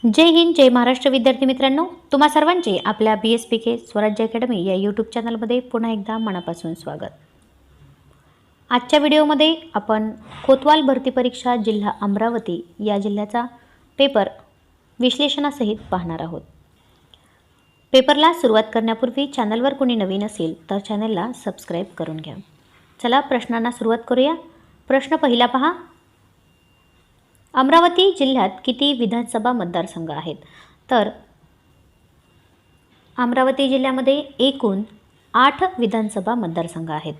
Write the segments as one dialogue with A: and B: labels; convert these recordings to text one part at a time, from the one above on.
A: जय हिंद, जय महाराष्ट्र विद्यार्थी मित्रांनो, तुम्हा सर्वांचे आपल्या BSPK स्वराज्य अकॅडमी या यूट्यूब चॅनलमध्ये पुन्हा एकदा मनापासून स्वागत. आजच्या व्हिडिओमध्ये आपण कोतवाल भरती परीक्षा जिल्हा अमरावती या जिल्ह्याचा पेपर विश्लेषणासहित पाहणार आहोत. पेपरला सुरुवात करण्यापूर्वी चॅनलवर कोणी नवीन असेल तर चॅनलला सबस्क्राईब करून घ्या. चला प्रश्नांना सुरुवात करूया. प्रश्न पहिला पहा. अमरावती जिल्ह्यात किती विधानसभा मतदारसंघ आहेत? तर अमरावती जिल्ह्यामध्ये एकूण 8 विधानसभा मतदारसंघ आहेत.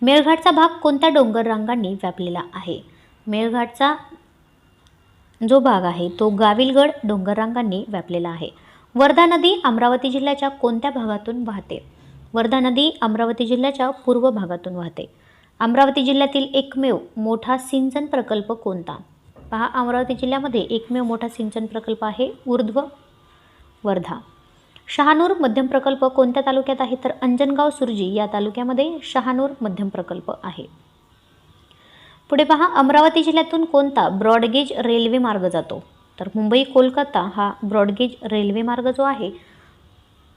A: मेळघाटचा भाग कोणत्या डोंगर रांगांनी व्यापलेला आहे? मेळघाटचा जो भाग आहे तो गाविलगड डोंगर रांगांनी व्यापलेला आहे. वर्धा नदी अमरावती जिल्ह्याच्या कोणत्या भागातून वाहते? वर्धा नदी अमरावती जिल्ह्याच्या पूर्व भागातून वाहते. अमरावती जिल्ह्यातील एकमेव मोठा सिंचन प्रकल्प कोणता? पहा, अमरावती जिल्ह्यामध्ये एकमेव मोठा सिंचन प्रकल्प आहे ऊर्ध्व वर्धा. शहानूर मध्यम प्रकल्प कोणत्या तालुक्यात आहे? तर अंजनगाव सुरजी या तालुक्यामध्ये शहानूर मध्यम प्रकल्प आहे. पुढे पहा, अमरावती जिल्ह्यातून कोणता ब्रॉडगेज रेल्वे मार्ग जातो? तर मुंबई कोलकाता हा ब्रॉडगेज रेल्वे मार्ग जो आहे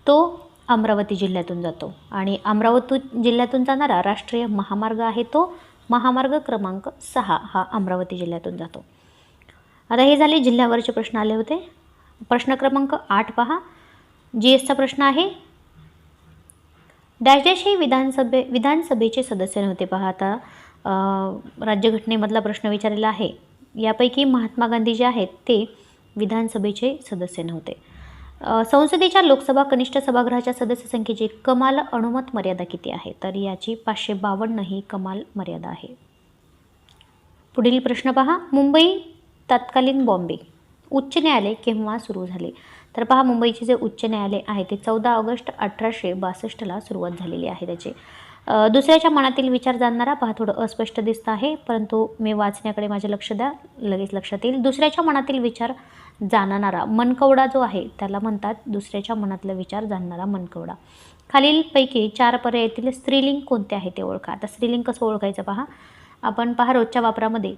A: तो अमरावती जिल्ह्यातून जातो. आणि अमरावती जिल्ह्यातून जाणारा राष्ट्रीय महामार्ग आहे तो महामार्ग क्रमांक 6 हा अमरावती जिल्ह्यातून जातो. आता हे झाले जिल्ह्यावरचे प्रश्न आले होते. प्रश्न क्रमांक 8 पहा. GSचा प्रश्न आहे. डॅश डॅश हे विधानसभेचे सदस्य नव्हते. पहा, आता राज्यघटनेमधला प्रश्न विचारलेला आहे. यापैकी महात्मा गांधी जे आहेत ते विधानसभेचे सदस्य नव्हते. संसदेच्या लोकसभा कनिष्ठ सभागृहाच्या सदस्य संख्येची कमाल अनुमत मर्यादा किती आहे? तर याची 552 ही कमाल मर्यादा आहे. पुढील प्रश्न पहा. मुंबई तत्कालीन बॉम्बे उच्च न्यायालय केव्हा सुरू झाले? तर पहा, मुंबईचे जे उच्च न्यायालय आहे ते 14 ऑगस्ट 1862ला सुरुवात झालेली आहे त्याची. दुसऱ्याच्या मनातील विचार जाणणारा, पहा थोडं अस्पष्ट दिसतं आहे परंतु मी वाचण्याकडे माझे लक्ष द्या, लगेच लक्षात येईल. दुसऱ्याच्या मनातील विचार जाणणारा मनकवडा जो आहे त्याला म्हणतात दुसऱ्याच्या मनातला विचार जाणणारा मनकवडा. खालीलपैकी 4 पर्यायातील स्त्रीलिंग कोणते आहे ते ओळखा. आता स्त्रीलिंग कसं ओळखायचं पहा. आपण पहा रोजच्या वापरामध्ये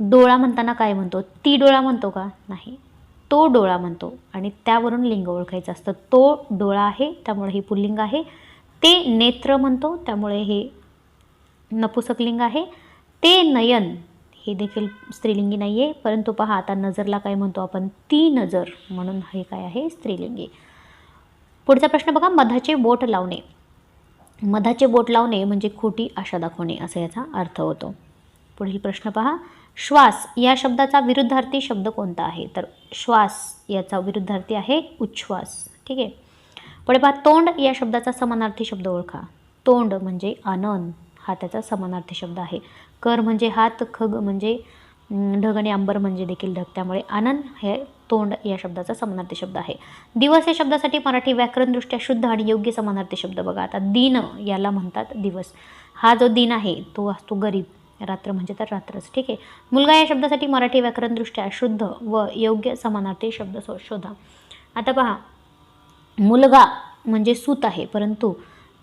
A: डोळा म्हणताना काय म्हणतो? ती डोळा म्हणतो का? नाही, तो डोळा म्हणतो आणि त्यावरून लिंग ओळखायचं असतं. तो डोळा आहे त्यामुळे हे पुल्लिंग आहे. ते नेत्र म्हणतो त्यामुळे हे नपुसकलिंग आहे. ते नयन हे देखील स्त्रीलिंगी नाही आहे. परंतु पहा, आता नजरला काय म्हणतो आपण? ती नजर, म्हणून हे काय आहे? स्त्रीलिंगी. पुढचा प्रश्न बघा. मधाचे बोट लावणे. मधाचे बोट लावणे म्हणजे खोटी आशा दाखवणे असा याचा अर्थ होतो. पुढील प्रश्न पहा. श्वास या शब्दाचा विरुद्धार्थी शब्द कोणता आहे? तर श्वास याचा विरुद्धार्थी आहे उच्छ्वास. ठीक आहे. पुढे पहा. तोंड या शब्दाचा समानार्थी शब्द ओळखा. तोंड म्हणजे आनंद हा त्याचा समानार्थी शब्द आहे. कर म्हणजे हात, खग म्हणजे ढग आणि अंबर म्हणजे देखील ढग, त्यामुळे आनंद हे तोंड या शब्दाचा समानार्थी शब्द आहे. दिवस या शब्दासाठी मराठी व्याकरणदृष्ट्या शुद्ध आणि योग्य समानार्थी शब्द बघा. आता दिन याला म्हणतात दिवस. हा जो दिन आहे तो असतो गरीब. रात्र म्हणजे तर रात्रच. ठीक आहे. मुलगा या शब्दासाठी मराठी व्याकरणदृष्ट्या शुद्ध व योग्य समानार्थी शब्द शोधा. आता पहा, मुलगा म्हणजे सूत आहे परंतु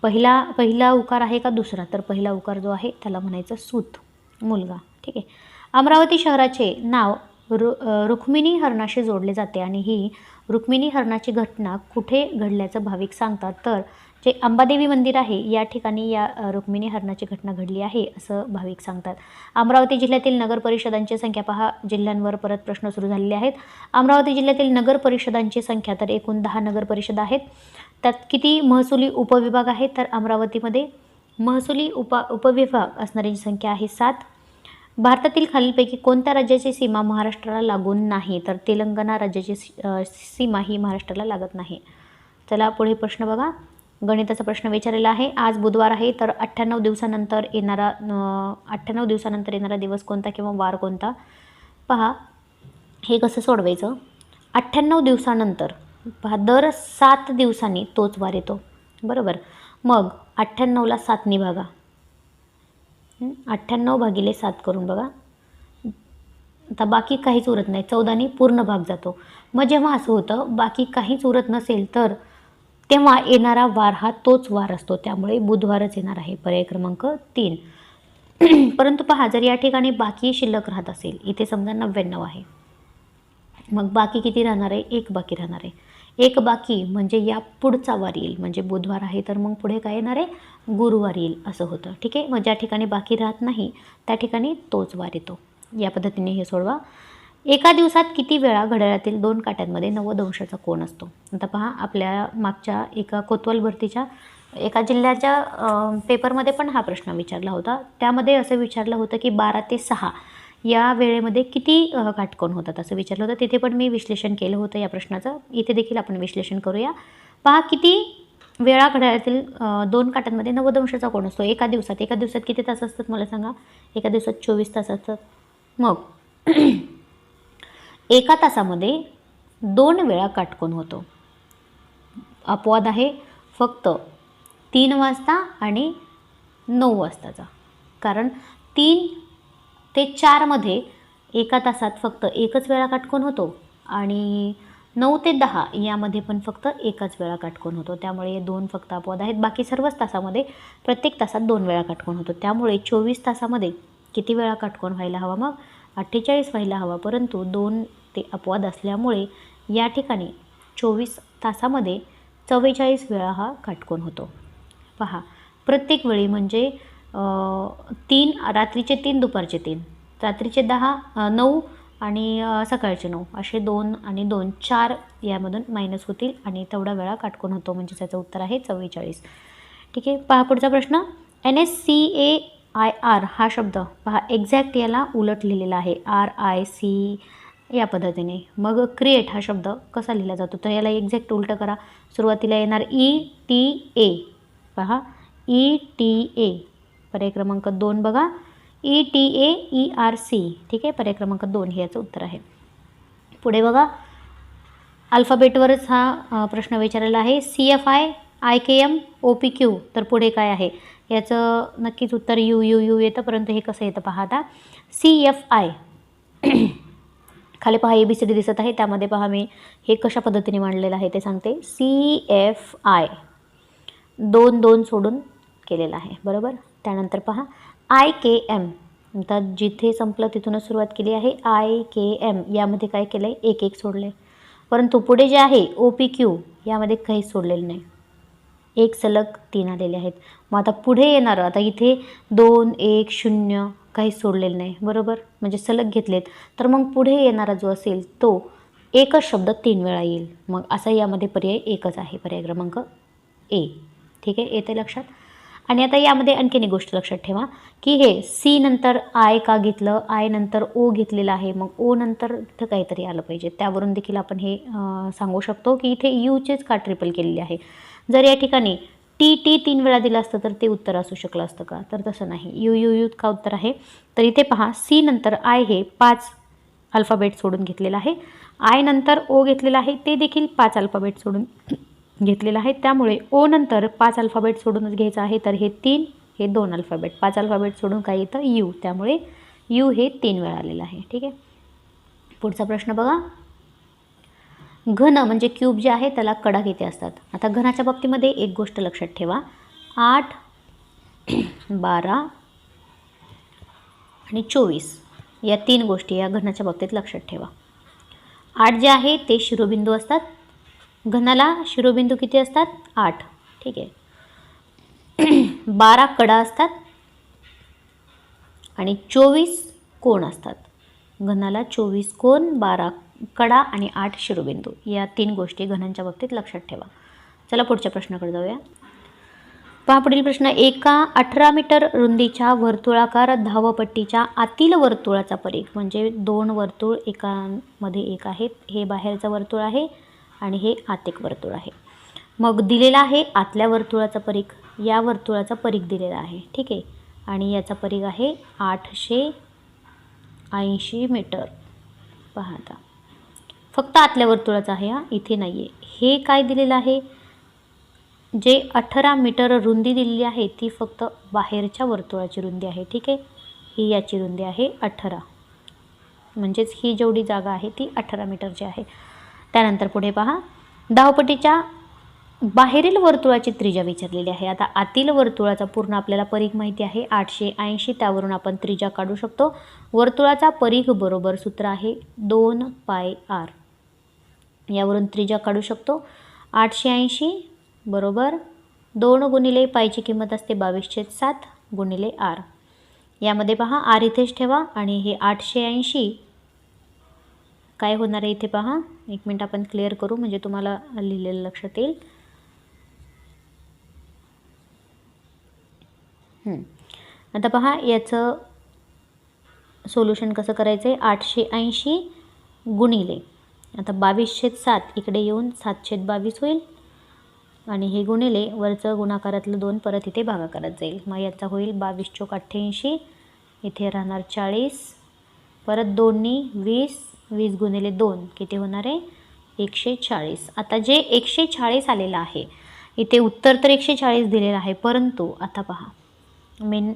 A: पहिला उकार आहे का दुसरा? तर पहिला उकार जो आहे त्याला म्हणायचं सूत, मुलगा. ठीक आहे. अमरावती शहराचे नाव रुक्मिणी हरणाशी जोडले जाते आणि ही रुक्मिणी हरणाची घटना कुठे घडल्याचं भाविक सांगतात? तर जे अंबादेवी मंदिर आहे या ठिकाणी या रुक्मिणी हरणाची घटना घडली आहे असं भाविक सांगतात. अमरावती जिल्ह्यातील नगर परिषदांची संख्या पहा. जिल्ह्यांवर परत प्रश्न सुरू झालेले आहेत. अमरावती जिल्ह्यातील नगर परिषदांची संख्या तर एकूण 10 नगर परिषद आहेत. त्यात किती महसुली उपविभाग आहेत? तर अमरावतीमध्ये महसुली उपविभाग असणाऱ्यांची संख्या आहे 7. भारतातील खालीलपैकी कोणत्या राज्याची सीमा महाराष्ट्राला लागून नाही? तर तेलंगणा राज्याची सीमा ही महाराष्ट्राला लागत नाही. चला पुढे प्रश्न बघा. गणिताचा प्रश्न विचारलेला आहे. आज बुधवार आहे तर 98 दिवसानंतर येणारा दिवस कोणता किंवा वार कोणता? पहा, हे कसं सोडवायचं. 98 दिवसानंतर पहा, दर 7 दिवसांनी तोच वार येतो, बरोबर. मग 98ला 7ने भागा. 98 भागिले 7 करून बघा. आता बाकी काहीच उरत नाही. 14ने पूर्ण भाग जातो. मग जेव्हा असं होतं बाकी काहीच उरत नसेल तर तेव्हा येणारा वार हा तोच वार असतो, त्यामुळे बुधवारच येणार आहे. पर्याय क्रमांक 3. परंतु पहा, जर या ठिकाणी बाकी शिल्लक राहत असेल, इथे समजा 99 आहे मग बाकी किती राहणार आहे? एक बाकी राहणार आहे. एक बाकी म्हणजे या पुढचा वार येईल, म्हणजे बुधवार आहे तर मग पुढे काय येणार आहे? गुरुवार येईल असं होतं. ठीक आहे. मग ज्या ठिकाणी बाकी राहत नाही त्या ठिकाणी तोच वार येतो. या पद्धतीने हे सोडवा. एका दिवसात किती वेळा घड्याळातील 2 काट्यांमध्ये 90 अंशाचा कोन असतो? आता पहा, आपल्या मागच्या एका कोतवाल भरतीच्या एका जिल्ह्याच्या पेपरमध्ये पण हा प्रश्न विचारला होता. त्यामध्ये असं विचारलं होतं की 12 ते 6 या वेळेमध्ये किती काटकोन होतात असं विचारलं होतं. तिथे पण मी विश्लेषण केलं होतं या प्रश्नाचं. इथे देखील आपण विश्लेषण करूया. पहा, किती वेळा घड्याळातील 2 काट्यांमध्ये 90 अंशाचा कोन असतो एका दिवसात. एका दिवसात किती तास असतात मला सांगा? एका दिवसात 24 तास असतात. मग एका तासामध्ये 2 वेळा काटकोन होतो. अपवाद आहे फक्त 3 वाजता आणि 9 वाजताचा. कारण 3 ते 4मध्ये एका तासात फक्त एकच वेळा काटकोन होतो आणि 9 ते 10 यामध्ये पण फक्त एकच वेळा काटकोन होतो. त्यामुळे हे 2 फक्त अपवाद आहेत. बाकी सर्वच तासामध्ये प्रत्येक तासात 2 वेळा काटकोन होतो. त्यामुळे 24 तासामध्ये किती वेळा काटकोन व्हायला हवा? मग 48 व्हायला हवा. परंतु 2 ते अपवाद असल्यामुळे या ठिकाणी 24 तासामध्ये 44 वेळा हा काटकोन होतो. पहा, प्रत्येक वेळी म्हणजे 3 रात्रीचे 3 दुपारचे 3, रात्रीचे 9 आणि सकाळचे 9 असे 2 आणि 2 4 यामधून मायनस होतील आणि तेवढा वेळा काटकोन होतो. म्हणजे त्याचं उत्तर आहे 44. ठीक आहे. पहा पुढचा प्रश्न. NSCAIR हा शब्द पहा एक्झॅक्ट याला उलट लिहिलेला आहे RIC या पद्धतीने. मग क्रिएट हा शब्द कसा लिहिला जातो? तर याला एक्झॅक्ट उलटं करा. सुरुवातीला येणार ETA. पहा ETA. पर्याय क्रमांक 2 बघा. ETAERC. ठीक आहे. पर्याय क्रमांक 2 हे याचं उत्तर आहे. पुढे बघा, अल्फाबेटवरच हा प्रश्न विचारलेला आहे. CFI IKM OPQ. तर पुढे काय आहे? याचं नक्कीच उत्तर U येतं. परंतु हे कसं येतं पहा आता. CFI. खाली पहा ABCD दिसत आहे. त्यामध्ये पहा मी हे कशा पद्धतीने मांडलेलं आहे ते सांगते. CFI 2 सोडून केलेलं आहे. बरोबर. त्यानंतर पहा IKM. आता जिथे संपलं तिथूनच सुरुवात केली आहे. IKM यामध्ये काय केलं आहे? 1 सोडले. परंतु पुढे जे आहे OPQ यामध्ये काहीच सोडलेलं नाही. 1 सलग 3 आलेले आहेत. मग आता पुढे येणारं, आता इथे 2 1 0 काहीच सोडलेलं नाही. बरोबर. म्हणजे सलग घेतलेत. तर मग पुढे येणारा जो असेल तो एकच शब्द 3 वेळा येईल. मग असा यामध्ये पर्याय एकच आहे. पर्याय क्रमांक A. ठीक आहे. येते लक्षात. आणि आता यामध्ये आणखीन एक गोष्ट लक्षात ठेवा की हे C नंतर I का घेतलं? I नंतर O घेतलेलं आहे. मग O नंतर इथं काहीतरी आलं पाहिजे. त्यावरून देखील आपण हे सांगू शकतो की इथे Uचेच का ट्रिपल केलेली आहे. जर या ठिकाणी T 3 वेळा दिलं असतं तर ते उत्तर असू शकलं असतं का? तर तसं नाही. U का उत्तर आहे. तर इथे पहा C नंतर I हे 5 अल्फाबेट सोडून घेतलेलं आहे. I नंतर O घेतलेलं आहे. ते देखील 5 अल्फाबेट सोडून घेतलेलं आहे. त्यामुळे O नंतर 5 अल्फाबेट सोडूनच घ्यायचं आहे. तर हे 3 हे 2 अल्फाबेट. 5 अल्फाबेट सोडून काय येतं? U. त्यामुळे U हे 3 वेळा आलेलं आहे. ठीक आहे. पुढचा प्रश्न बघा. घन म्हणजे क्यूब जे आहे त्याला कडा किती असतात? आता घनाच्या बाबतीमध्ये एक गोष्ट लक्षात ठेवा. 8 12 आणि 24 या 3 गोष्टी या घनाच्या बाबतीत लक्षात ठेवा. 8 जे आहे ते शिरोबिंदू असतात. घनाला शिरोबिंदू किती असतात? 8. ठीक आहे. 12 कडा असतात आणि 24 कोण असतात. घनाला 24 कोण, 12 कडा आणि 8 शिरोबिंदू या 3 गोष्टी घनांच्या बाबतीत लक्षात ठेवा. चला पुढच्या प्रश्नाकडे जाऊया. पहा पुढील प्रश्न. एका 18 मीटर रुंदीच्या वर्तुळाकार धावपट्टीच्या आतील वर्तुळाचा परिघ म्हणजे 2 वर्तुळ एकामध्ये एक आहेत. हे बाहेरचं वर्तुळ आहे आणि हे आत एक वर्तुळ आहे. मग दिलेला आहे आतल्या वर्तुळाचा परिघ. या वर्तुळाचा परिघ दिलेला आहे. ठीक आहे. आणि याचा परिघ आहे 880 मीटर. पहा आता फक्त आतल्या वर्तुळाचा आहे हा, इथे नाही आहे. हे काय दिलेलं आहे? जे 18 मीटर रुंदी दिलेली आहे ती फक्त बाहेरच्या वर्तुळाची रुंदी आहे. ठीक आहे. ही याची रुंदी आहे 18. म्हणजेच ही जेवढी जागा आहे ती 18 मीटरची आहे. त्यानंतर पुढे पहा. धावपट्टीच्या बाहेरील वर्तुळाची त्रिज्या विचारलेली आहे. आता आतील वर्तुळाचा पूर्ण आपल्याला परिघ माहिती आहे 880, त्यावरून आपण त्रिज्या काढू शकतो. वर्तुळाचा परिघ बरोबर सूत्र आहे 2πr. यावरून त्रिज्या काढू शकतो. 880 बरोबर 2 गुणिले पायची किंमत असते 22/7 गुणिले r. यामध्ये पहा r इथेच ठेवा आणि हे 880 काय होणार आहे इथे पहा. एक मिनिट आपण क्लिअर करू म्हणजे तुम्हाला लिहिलेलं लक्षात येईल. आता पहा याचं सोल्युशन कसं करायचं आहे. 880 गुणिले आता 22/7 इकडे येऊन 7/22 होईल आणि हे गुणिले वरचं गुणाकारातलं 2 परत इथे भागाकारात जाईल. मग याचा होईल 22 चोक 88, इथे राहणार 40, परत 2नी 20, 20 गुणिले 2 किती होणार आहे 140. आता जे 140 आलेलं आहे इथे उत्तर तर 140 दिलेलं आहे, परंतु आता पहा मेन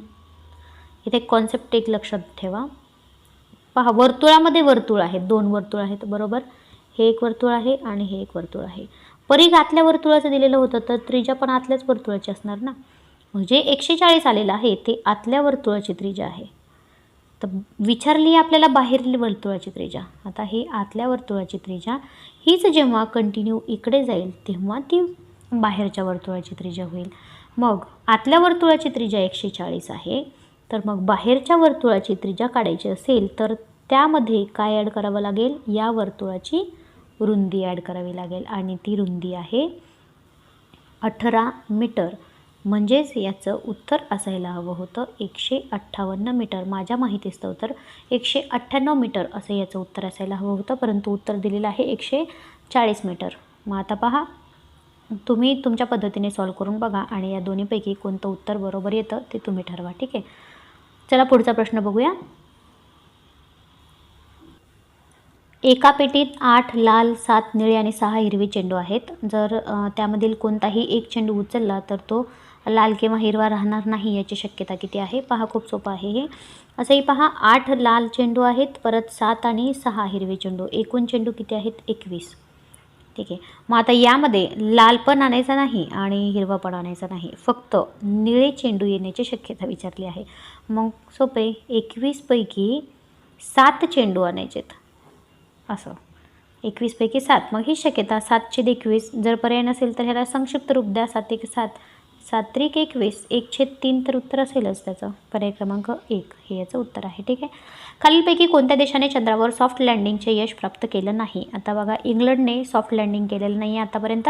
A: इथे कॉन्सेप्ट एक लक्षात ठेवा. पहा वर्तुळामध्ये वर्तुळ आहेत, 2 वर्तुळ आहेत बरोबर. हे एक वर्तुळ आहे आणि हे एक वर्तुळ आहे. परिघ आतल्या वर्तुळाचं दिलेलं होतं तर त्रिज्या पण आतल्याच वर्तुळाची असणार ना. म्हणजे 140 आलेलं आहे ते आतल्या वर्तुळाची त्रिज्या आहे. तर विचारली आपल्याला बाहेरील वर्तुळाची त्रिज्या. आता ही आतल्या वर्तुळाची त्रिज्या हीच जेव्हा कंटिन्यू इकडे जाईल तेव्हा ती बाहेरच्या वर्तुळाची त्रिज्या होईल. मग आतल्या वर्तुळाची त्रिज्या 140 आहे, तर मग बाहेरच्या वर्तुळाची त्रिज्या काढायची असेल तर त्यामध्ये काय ॲड करावं लागेल, या वर्तुळाची रुंदी ॲड करावी लागेल आणि ती रुंदी आहे 18 मीटर. म्हणजेच याचं उत्तर असायला हवं होतं 158 मीटर. माझ्या माहितीस्तव तर 198 मीटर असं याचं उत्तर असायला हवं होतं, परंतु उत्तर दिलेलं आहे 140 मीटर. मग आता पहा तुम्ही तुमच्या पद्धतीने सॉल्व करून बघा आणि या दोन्हीपैकी कोणतं उत्तर बरोबर येतं ते तुम्ही ठरवा. ठीक आहे, चला पुढचा प्रश्न बघूया. एका पेटीत 8 लाल, 7 निळे आणि 6 हिरवे चेंडू आहेत. जर त्यामधील कोणताही एक चेंडू उचलला तर तो लाल किंवा हिरवा राहणार नाही, याची शक्यता किती आहे. पहा खूप सोपं आहे हे. असंही पहा 8 लाल चेंडू आहेत, परत 7 आणि 6 हिरवे चेंडू, एकूण चेंडू किती आहेत 21. ठीक आहे, मग आता यामध्ये लाल पण आणायचा नाही आणि हिरवा पण आणायचा नाही, फक्त निळे चेंडू येण्याची शक्यता विचारली आहे. मग सोपे 21 पैकी 7 चेंडू आणायचेत असं. 21 पैकी 7, मग ही शक्यता 7/21. जर पर्याय नसेल तर ह्याला संक्षिप्त रूप द्या 7 1 7, 7 3 21, 1/3 तर उत्तर असेलच त्याचं. पर्याय क्रमांक 1 हे याचं उत्तर आहे. ठीक आहे, खालीलपैकी कोणत्या देशाने चंद्रावर सॉफ्ट लँडिंगचे यश प्राप्त केलं नाही. आता बघा इंग्लंडने सॉफ्ट लँडिंग केलेलं नाही आहे आतापर्यंत.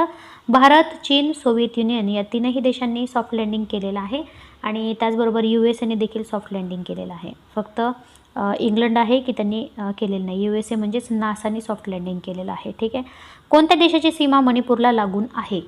A: भारत, चीन, सोव्हिएत युनियन या तीनही देशांनी सॉफ्ट लँडिंग केलेलं आहे आणि त्याचबरोबर USA देखील सॉफ्ट लँडिंग केलेलं आहे. फक्त इंग्लंड आहे की त्यांनी केलेलं नाही. USA म्हणजेच नासाने सॉफ्ट लँडिंग केलेलं आहे. ठीक आहे, कोणत्या देशाची सीमा मणिपूरला लागून आहे.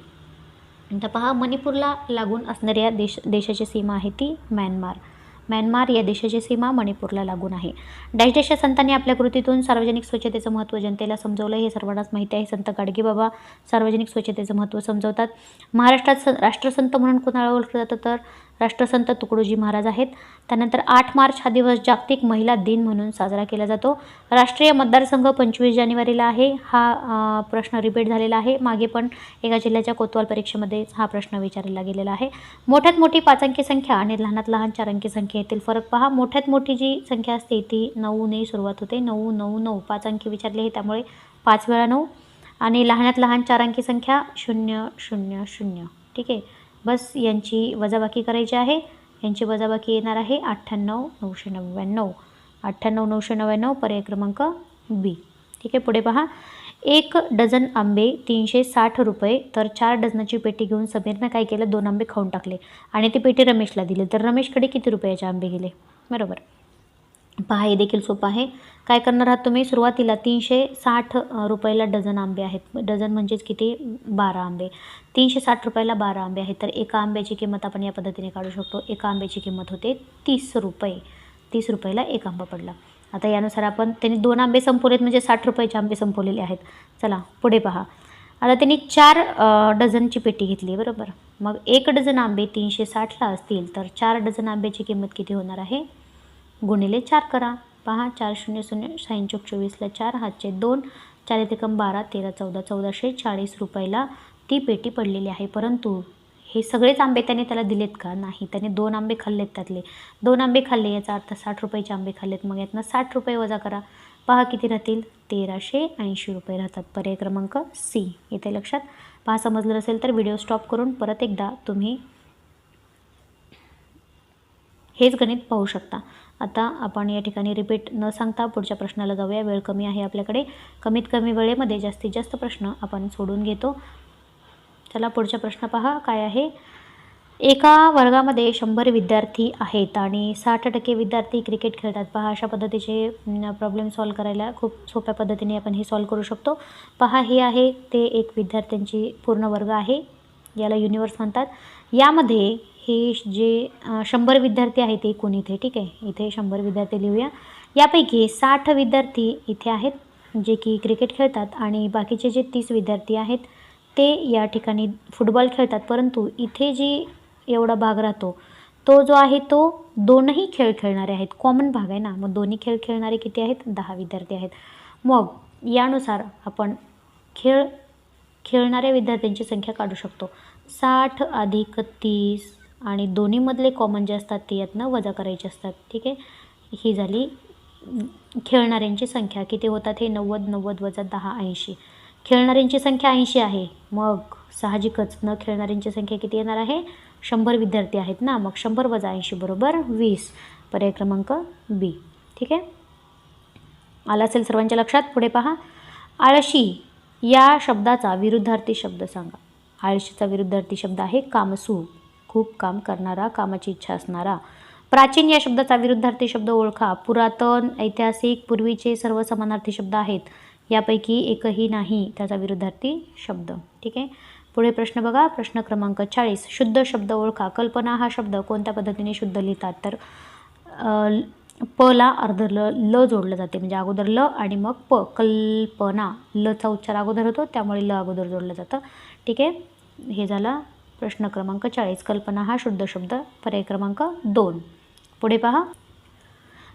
A: तर पहा मणिपूरला लागून असणाऱ्या देशाची सीमा आहे ती म्यानमार या देशाची सीमा मणिपूरला लागून आहे. डॅश या संतांनी आपल्या कृतीतून सार्वजनिक स्वच्छतेचं महत्त्व जनतेला समजवलं. हे सर्वांनाच माहिती आहे. संत गाडगेबाबा सार्वजनिक स्वच्छतेचं महत्त्व समजवतात. महाराष्ट्रात राष्ट्रसंत म्हणून कोणाला ओळखलं जातं तर राष्ट्रसंत तुकडोजी महाराज आहेत. त्यानंतर 8 मार्च हा दिवस जागतिक महिला दिन म्हणून साजरा केला जातो. राष्ट्रीय मतदारसंघ 25 जानेवारीला आहे. हा प्रश्न रिपीट झालेला आहे. मागे पण एका जिल्ह्याच्या कोतवाल परीक्षेमध्ये हा प्रश्न विचारला गेलेला आहे. मोठ्यात मोठी 5 अंकी संख्या आणि लहानात लहान 4 अंकी संख्येतील फरक पहा. मोठ्यात मोठी जी संख्या असते ती 9 ने सुरुवात होते. 9 9 9 5 अंकी विचारले आहे, त्यामुळे 5 वेळा 9. आणि लहानात लहान 4 अंकी संख्या 0 0 0. ठीक आहे, बस यांची वजाबाकी करायची आहे. यांची वजाबाकी येणार आहे 98 999. 98 999 पर्याय क्रमांक बी. ठीक आहे, पुढे पहा. 1 डझन आंबे 360 रुपये, तर 4 डझनाची पेटी घेऊन समीरनं काय केलं, 2 आंबे खाऊन टाकले आणि ती पेटी रमेशला दिली. तर रमेशकडे किती रुपयाचे आंबे गेले. बरोबर, पहा हे देखील सोपं आहे. काय करणार आहात तुम्ही, सुरुवातीला 360 रुपयाला डझन आंबे आहेत. डझन म्हणजेच किती 12 आंबे. 360 रुपयाला 12 आंबे आहेत, तर एका आंब्याची किंमत आपण या पद्धतीने काढू शकतो. एका आंब्याची किंमत होते 30 रुपये. 30 रुपयाला एक आंबा पडला. आता यानुसार आपण त्यांनी 2 आंबे संपवलेत म्हणजे 60 रुपयाचे आंबे संपवलेले आहेत. चला पुढे पहा. आता त्यांनी 4 डझनची पेटी घेतली. बरोबर, मग 1 डझन आंबे 360ला असतील तर 4 डझन आंब्याची किंमत किती होणार आहे, गुणिले 4 करा. पहा 4 0 0 6 24ला 4 हातचे 2, 4 एकम 12 13 14 1440 रुपयाला ती पेटी पडलेली आहे. परंतु हे सगळेच आंबे त्याने त्याला दिलेत का? नाही. त्याने 2 आंबे खाल्लेत त्यातले. 2 आंबे खाल्ले याचा अर्थ 60 रुपयाचे आंबे खाल्लेत. मग यातनं 60 रुपये वजा करा. पहा किती राहतील? 1380 रुपये राहतात. पर्याय क्रमांक सी. इथे लक्षात पहा. समजलं असेल तर व्हिडिओ स्टॉप करून परत एकदा तुम्ही हेच गणित पाहू शकता. आता आपण या ठिकाणी रिपीट न सांगता पुढच्या प्रश्नाला जाऊया. वेळ कमी आहे आपल्याकडे. कमीत कमी वेळेमध्ये जास्तीत जास्त प्रश्न आपण सोडून घेतो. चला पुढचा प्रश्न पहा काय आहे. एका वर्गामध्ये 100 विद्यार्थी आहेत आणि 60% विद्यार्थी क्रिकेट खेळतात. पहा अशा पद्धतीचे प्रॉब्लेम सॉल्व करायला खूप सोप्या पद्धतीने आपण हे सॉल्व करू शकतो. पहा हे आहे ते एक विद्यार्थ्यांची पूर्ण वर्ग आहे. याला युनिवर्स म्हणतात. यामध्ये हे जे 100 विद्यार्थी आहेत एकूण इथे, ठीक आहे. इथे 100 विद्यार्थी लिहूया. यापैकी 60 विद्यार्थी इथे आहेत जे की क्रिकेट खेळतात आणि बाकीचे जे 30 विद्यार्थी आहेत ते या ठिकाणी फुटबॉल खेळतात. परंतु इथे जी एवढा भाग राहतो तो जो आहे तो दोनही खेळ खेळणारे आहेत. कॉमन भाग आहे ना. मग दोन्ही खेळ खेळणारे किती आहेत? 10 विद्यार्थी आहेत. मग यानुसार आपण खेळणाऱ्या विद्यार्थ्यांची संख्या काढू शकतो. 60 अधिक 30 आणि दोन्हीमधले कॉमन जे असतात ते यातनं वजा करायचे असतात. ठीक आहे. ही झाली खेळणाऱ्यांची संख्या. किती होतात हे? 90 90 वजा 10 80. खेळणाऱ्यांची संख्या 80 आहे. मग साहजिकच न खेळणाऱ्यांची संख्या किती येणार आहे? 100 विद्यार्थी आहेत ना. मग 100 वजा 80 बरोबर 20. पर्याय क्रमांक बी. ठीक आहे. आला असेल सर्वांच्या लक्षात. पुढे पहा. आळशी या शब्दाचा विरुद्धार्थी शब्द सांगा. आळशीचा विरुद्धार्थी शब्द आहे कामसू. खूप काम करणारा, कामाची इच्छा असणारा. प्राचीन या शब्दाचा विरुद्धार्थी शब्द ओळखा. पुरातन, ऐतिहासिक, पूर्वीचे सर्व समानार्थी शब्द आहेत. यापैकी एकही नाही त्याचा विरुद्धार्थी शब्द. ठीक आहे. पुढे प्रश्न बघा. प्रश्न क्रमांक 40. शुद्ध शब्द ओळखा. कल्पना हा शब्द कोणत्या पद्धतीने शुद्ध लिहितात? तर प ला अर्ध ल जोडलं जाते. म्हणजे अगोदर ल आणि मग प. कल्पना. लचा उच्चार अगोदर होतो त्यामुळे ल अगोदर जोडलं जातं. ठीक आहे. हे झाला प्रश्न क्रमांक 40. कल्पना हा शुद्ध शब्द. पर्याय क्रमांक 2. पुढे पहा.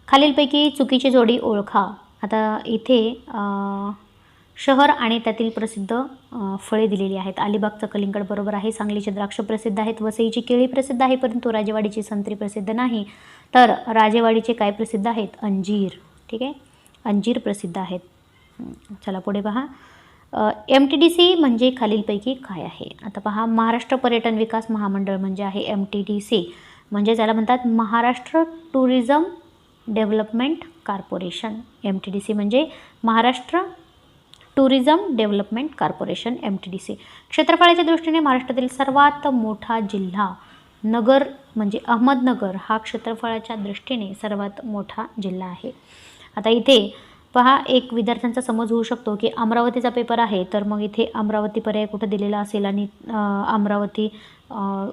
A: खालीलपैकी चुकीची जोडी ओळखा. आता इथे शहर आणि त्यातील प्रसिद्ध फळे दिलेली आहेत. अलिबागचं कलिंगड बरोबर आहे. सांगलीचे द्राक्ष प्रसिद्ध आहेत. वसईची केळी प्रसिद्ध आहे परंतु राजेवाडीची संत्री प्रसिद्ध नाही. तर राजेवाडीचे काय प्रसिद्ध आहेत? अंजीर. ठीक आहे. अंजीर प्रसिद्ध आहेत. चला पुढे पहा. MTDC म्हणजे खालीलपैकी काय आहे? आता पहा. महाराष्ट्र पर्यटन विकास महामंडळ म्हणजे आहे MTDC. म्हणजे त्याला म्हणतात Maharashtra tourism development corporation. MTDC म्हणजे Maharashtra tourism development corporation MTDC. क्षेत्रफळाच्या दृष्टीने महाराष्ट्रातील सर्वात मोठा जिल्हा नगर म्हणजे अहमदनगर हा क्षेत्रफळाच्या दृष्टीने सर्वात मोठा जिल्हा आहे. आता इथे पहा. एक विद्यार्थ्यांचा समज होऊ शकतो की अमरावतीचा पेपर आहे तर मग इथे अमरावती पर्याय कुठं दिलेला असेल आणि अमरावती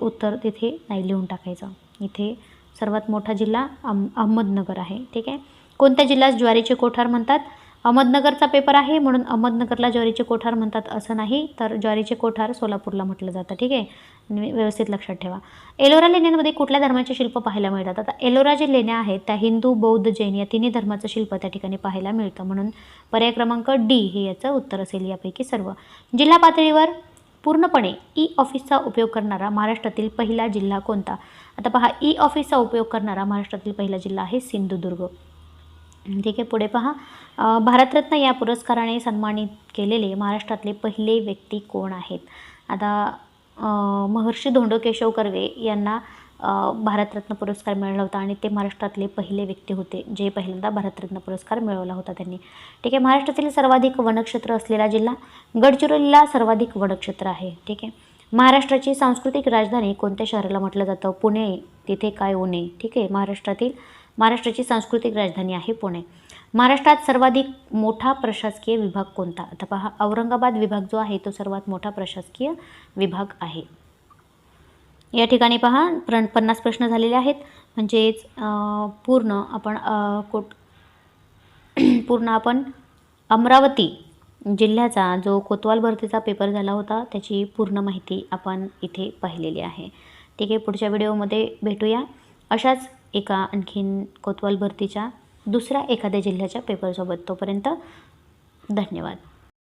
A: उत्तर तिथे नाही लिहून टाकायचं. इथे सर्वात मोठा जिल्हा अहमदनगर आहे. ठीक आहे. कोणत्या जिल्ह्यास ज्वारीचे कोठार म्हणतात? अहमदनगरचा पेपर आहे म्हणून अहमदनगरला ज्वारीचे कोठार म्हणतात असं नाही. तर ज्वारीचे कोठार सोलापूरला म्हटलं जातं. ठीक आहे. व्यवस्थित लक्षात ठेवा. एलोरा लेण्यांमध्ये कुठल्या धर्माचे शिल्प पाहायला मिळतात? आता एलोरा जे लेण्या आहेत त्या हिंदू, बौद्ध, जैन या तिन्ही धर्माचं शिल्प त्या ठिकाणी पाहायला मिळतं. म्हणून पर्याय क्रमांक डी हे याचं उत्तर असेल यापैकी सर्व. जिल्हा पातळीवर पूर्णपणे ई-ऑफिसचा उपयोग करणारा महाराष्ट्रातील पहिला जिल्हा कोणता? आता पहा. ई-ऑफिसचा उपयोग करणारा महाराष्ट्रातील पहिला जिल्हा आहे सिंधुदुर्ग. ठीक आहे. पुढे पहा. भारतरत्न या पुरस्काराने सन्मानित केलेले महाराष्ट्रातले पहिले व्यक्ती कोण आहेत? आता महर्षी धोंडो केशव कर्वे यांना भारतरत्न पुरस्कार मिळाला होता आणि ते महाराष्ट्रातले पहिले व्यक्ती होते जे पहिल्यांदा भारतरत्न पुरस्कार मिळवला होता त्यांनी. ठीक आहे. महाराष्ट्रातील सर्वाधिक वनक्षेत्र असलेला जिल्हा गडचिरोलीला सर्वाधिक वनक्षेत्र आहे. ठीक आहे. महाराष्ट्राची सांस्कृतिक राजधानी कोणत्या शहराला म्हटलं जातं? पुणे. तिथे काय उणे. ठीक आहे. महाराष्ट्राची सांस्कृतिक राजधानी आहे पुणे. महाराष्ट्रात सर्वाधिक मोठा प्रशासकीय विभाग कोणता? आता पहा. औरंगाबाद विभाग जो आहे तो सर्वात मोठा प्रशासकीय विभाग आहे. या ठिकाणी पहा 50 प्रश्न झालेले आहेत. म्हणजेच पूर्ण आपण अमरावती जिल्ह्याचा जो कोतवाल भरतीचा पेपर झाला होता त्याची पूर्ण माहिती आपण इथे पाहिलेली आहे. ठीक आहे. पुढच्या व्हिडिओमध्ये भेटूया अशाच एका आणखीन कोतवाल भरतीच्या दुसऱ्या एखाद्या जिल्ह्याच्या पेपरसोबत. तोपर्यंत धन्यवाद.